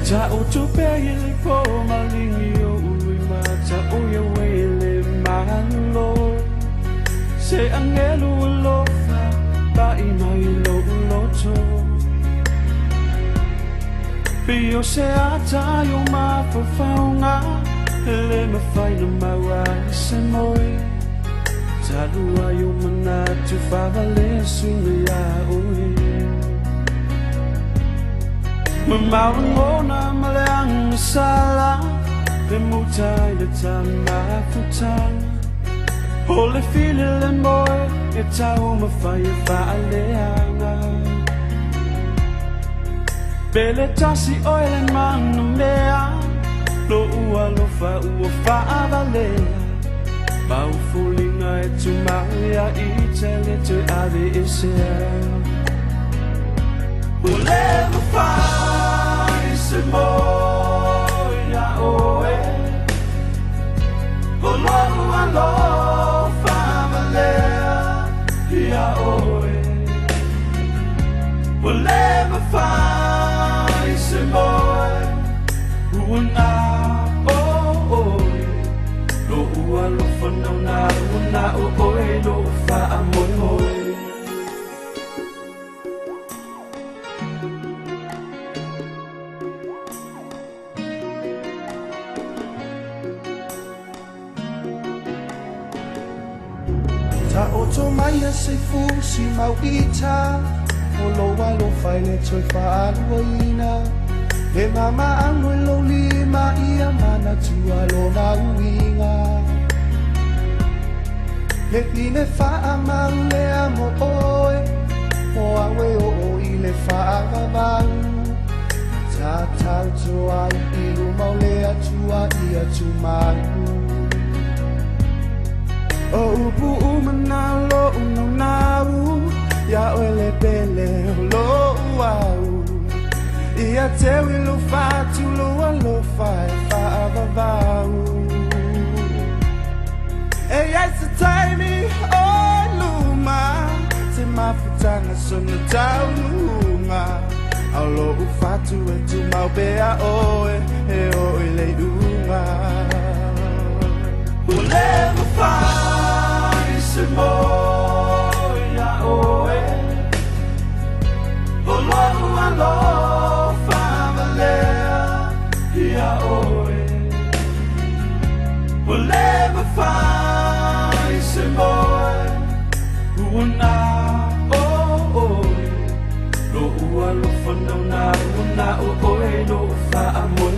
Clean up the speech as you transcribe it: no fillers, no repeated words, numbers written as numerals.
Ta o tu pe le po malingi o ui ma ta o ya wele malo se angelo lo fa ba I mai lo to Pio se ata yo ma fa faunga le ma fai no mawa se moi ta lua yo mana tu fa vale sunga ya oi ma ngona malang sala le mutai le tama futan Ole file le moi e tau ma fai fa ale anga Bele tasi oile man mea Lo ua lo fa avalea Mau fulinga e tu maia I tele te ave e sea Ole ma fai se moia oe Lo ua lo fa avalea Ia oe Ole ma fai se moi Una oi Lo ua lo whanau na una oi Lo wha a moi moi Ta oto mai a se fusi mau ita O loa lo fai le toi whaaluaina He mama ango lo lima ia mana tua lo na uinga He tine wha mau le amo oe O awe o I le whaagavau Ta tau toa I mau le atua ia tu mai O upu umana lo unau Ya ole pele lo uau Ia te wilo fatu lo alo fai fa avavau E ai se taimi o luma Te mafutanga sona tau lunga Au lo ufatu e tu mau bea oe E oe le unga Ole ma fai se moia oe Lo ua lo fa avalea Ia oe Ole ma fai se moi Una oe Lo ua lo whanau na una oe Lo fa a moi